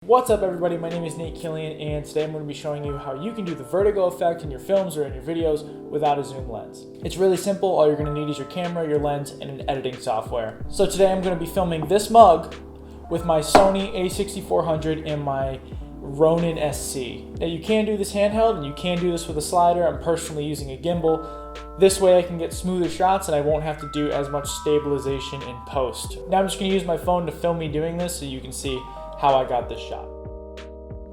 What's up everybody, my name is Nate Killian and today I'm going to be showing you how you can do the vertigo effect in your films or in your videos without a zoom lens. It's really simple. All you're going to need is your camera, your lens, and an editing software. So today I'm going to be filming this mug with my Sony a6400 and my Ronin SC. Now you can do this handheld and you can do this with a slider. I'm personally using a gimbal. This way I can get smoother shots and I won't have to do as much stabilization in post. Now I'm just going to use my phone to film me doing this so you can see how I got this shot.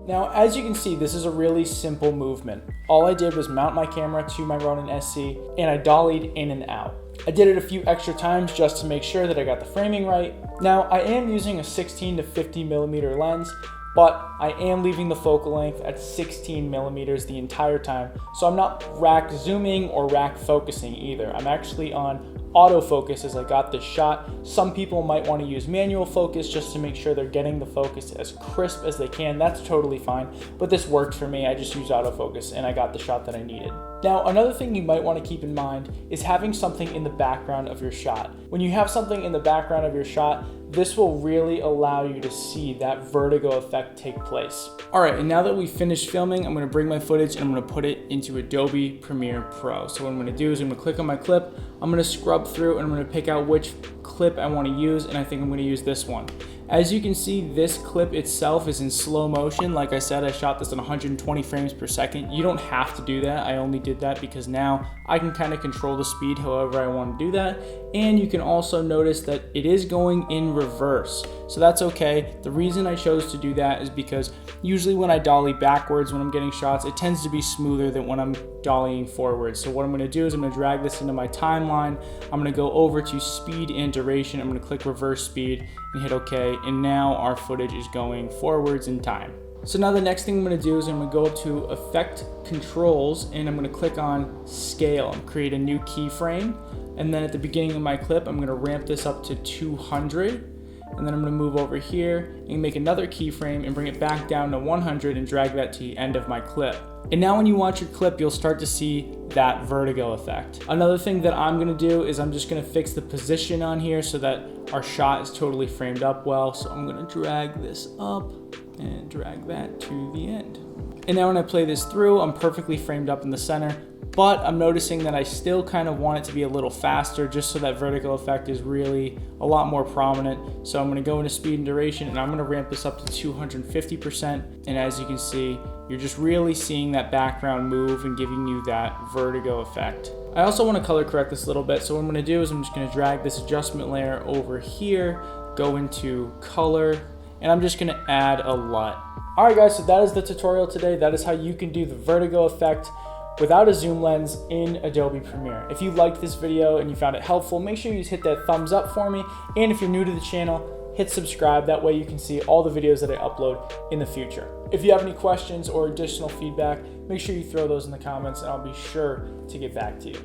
Now, as you can see, this is a really simple movement. All I did was mount my camera to my Ronin SC and I dollied in and out. I did it a few extra times just to make sure that I got the framing right. Now, I am using a 16 to 50 millimeter lens, but I am leaving the focal length at 16 millimeters the entire time. So I'm not rack zooming or rack focusing either. I'm actually on autofocus as I got this shot. Some people might want to use manual focus just to make sure they're getting the focus as crisp as they can. That's totally fine, but this worked for me. I just used autofocus and I got the shot that I needed. Now, another thing you might want to keep in mind is having something in the background of your shot. When you have something in the background of your shot, this will really allow you to see that vertigo effect take place. All right, and now that we've finished filming, I'm gonna bring my footage and I'm gonna put it into Adobe Premiere Pro. So what I'm gonna do is I'm gonna click on my clip, I'm gonna scrub through and I'm gonna pick out which clip I wanna use, and I think I'm gonna use this one. As you can see, this clip itself is in slow motion. Like I said, I shot this on 120 frames per second. You don't have to do that. I only did that because now I can kind of control the speed however I want to do that. And you can also notice that it is going in reverse. So that's okay. The reason I chose to do that is because usually when I dolly backwards when I'm getting shots, it tends to be smoother than when I'm dollying forwards. So what I'm going to do is I'm going to drag this into my timeline. I'm going to go over to speed and duration. I'm going to click reverse speed and hit OK. And now our footage is going forwards in time. So now the next thing I'm going to do is I'm going to go up to Effect Controls and I'm going to click on Scale and create a new keyframe. And then at the beginning of my clip, I'm going to ramp this up to 200. And then I'm going to move over here and make another keyframe and bring it back down to 100 and drag that to the end of my clip. And now when you watch your clip, you'll start to see that vertigo effect. Another thing that I'm gonna do is I'm just gonna fix the position on here so that our shot is totally framed up well. So I'm gonna drag this up and drag that to the end. And now when I play this through, I'm perfectly framed up in the center, but I'm noticing that I still kind of want it to be a little faster just so that vertigo effect is really a lot more prominent. So I'm gonna go into speed and duration and I'm gonna ramp this up to 250%. And as you can see, you're just really seeing that background move and giving you that vertigo effect. I also want to color correct this a little bit. So what I'm going to do is I'm just going to drag this adjustment layer over here, go into color, and I'm just going to add a LUT. All right guys, so that is the tutorial today. That is how you can do the vertigo effect without a zoom lens in Adobe Premiere. If you liked this video and you found it helpful, make sure you hit that thumbs up for me. And if you're new to the channel, hit subscribe. That way you can see all the videos that I upload in the future. If you have any questions or additional feedback, make sure you throw those in the comments and I'll be sure to get back to you.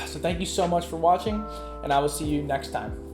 So thank you so much for watching and I will see you next time.